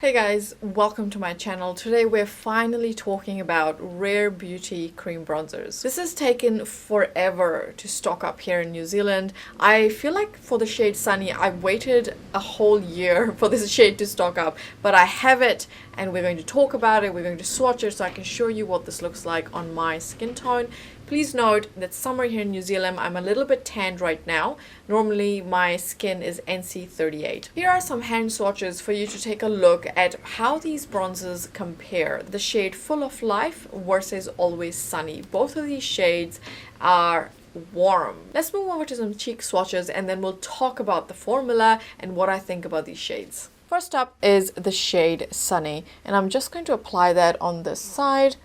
Hey guys, welcome to my channel. Today we're finally talking about Rare Beauty cream bronzers. This has taken forever to stock up here in New Zealand. I feel like for the shade Sunny, I waited a whole year for this shade to stock up, but I have it and we're going to talk about it. We're going to swatch it so I can show you what this looks like on my skin tone. Please note that summer here in New Zealand, I'm a little bit tanned right now. Normally my skin is NC38. Here are some hand swatches for you to take a look at how these bronzers compare. The shade Full of Life versus Always Sunny. Both of these shades are warm. Let's move over to some cheek swatches and then we'll talk about the formula and what I think about these shades. First up is the shade Sunny, and I'm just going to apply that on this side.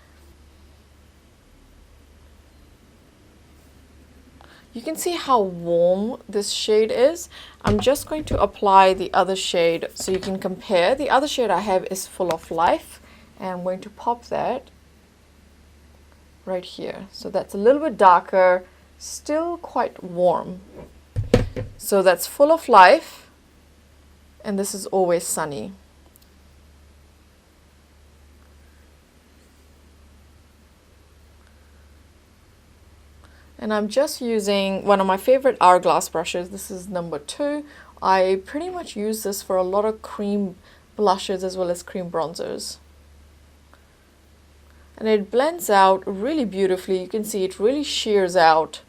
You can see how warm this shade is. I'm just going to apply the other shade so you can compare. The other shade I have is Full of Life, and I'm going to pop that right here. So that's a little bit darker, still quite warm. So that's Full of Life, and this is Always Sunny. And I'm just using one of my favorite hourglass brushes. This is number 2. I pretty much use this for a lot of cream blushes as well as cream bronzers. And it blends out really beautifully. You can see it really shears out.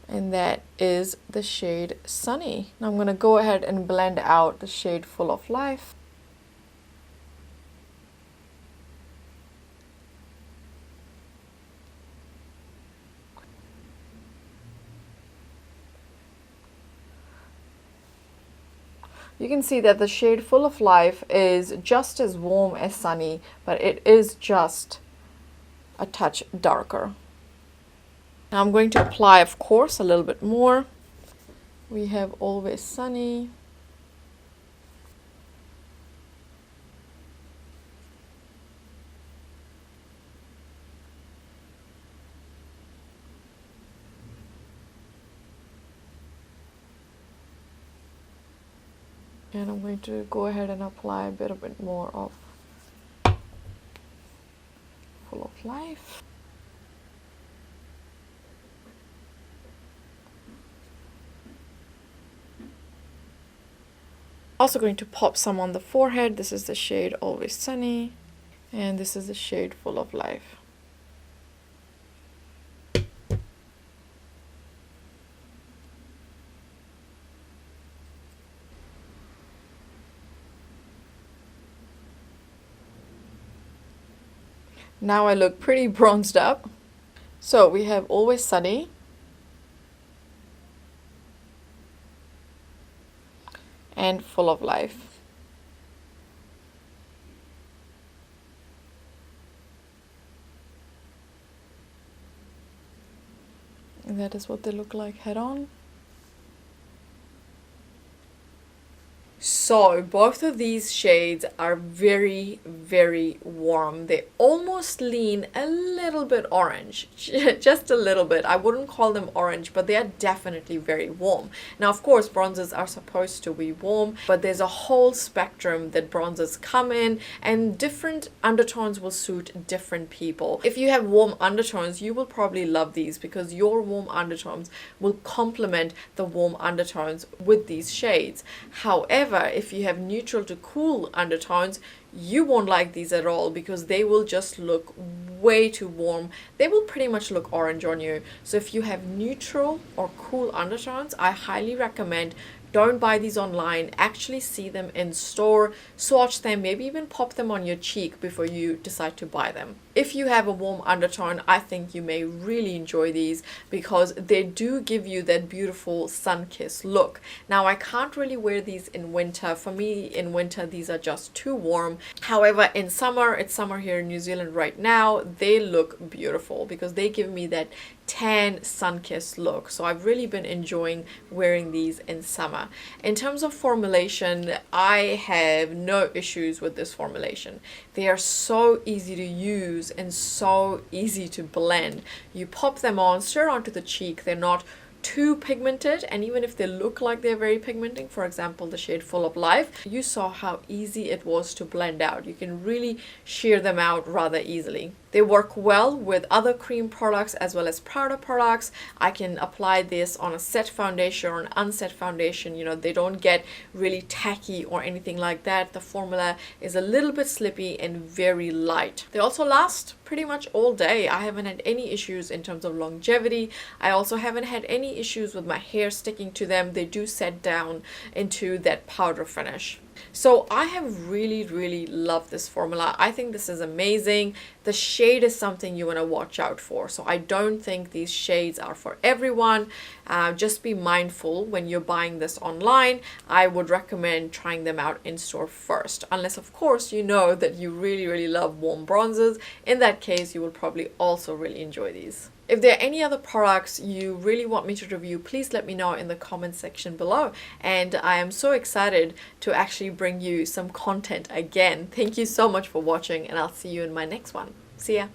And that is the shade Sunny. Now I'm going to go ahead and blend out the shade Full of Life. You can see that the shade Full of Life is just as warm as Sunny, but it is just a touch darker. Now I'm going to apply, of course, a little bit more. We have Always Sunny. And I'm going to go ahead and apply a bit more of Full of Life. Also going to pop some on the forehead. This is the shade Always Sunny, and this is the shade Full of Life. Now I look pretty bronzed up. So we have Always Sunny, and Full of Life. And that is what they look like head on. So both of these shades are very, very warm. They almost lean a little bit orange, just a little bit. I wouldn't call them orange, but they are definitely very warm. Now, of course, bronzers are supposed to be warm, but there's a whole spectrum that bronzers come in, and different undertones will suit different people. If you have warm undertones, you will probably love these because your warm undertones will complement the warm undertones with these shades. However, if you have neutral to cool undertones, you won't like these at all because they will just look way too warm. They will pretty much look orange on you. So if you have neutral or cool undertones, I highly recommend don't buy these online. Actually see them in store, swatch them, maybe even pop them on your cheek before you decide to buy them. If you have a warm undertone, I think you may really enjoy these because they do give you that beautiful sun-kissed look. Now, I can't really wear these in winter. For me, in winter, these are just too warm. However, in summer, it's summer here in New Zealand right now, they look beautiful because they give me that tan sun-kissed look. So I've really been enjoying wearing these in summer. In terms of formulation, I have no issues with this formulation. They are so easy to use and so easy to blend. You pop them on, stir onto the cheek. They're not too pigmented, and even if they look like they're very pigmenting, for example the shade Full of Life, you saw how easy it was to blend out. You can really sheer them out rather easily. They work well with other cream products as well as powder products. I can apply this on a set foundation or an unset foundation. You know, they don't get really tacky or anything like that. The formula is a little bit slippy and very light. They also last pretty much all day. I haven't had any issues in terms of longevity. I also haven't had any issues with my hair sticking to them. They do set down into that powder finish. So I have really loved this formula. I think this is amazing. The shade is something you want to watch out for. So I don't think these shades are for everyone. Just be mindful when you're buying this online. I would recommend trying them out in store first, unless of course you know that you really love warm bronzes. In that case, you will probably also really enjoy these. If there are any other products you really want me to review, please let me know in the comment section below. And I am so excited to actually bring you some content again. Thank you so much for watching, and I'll see you in my next one. See ya.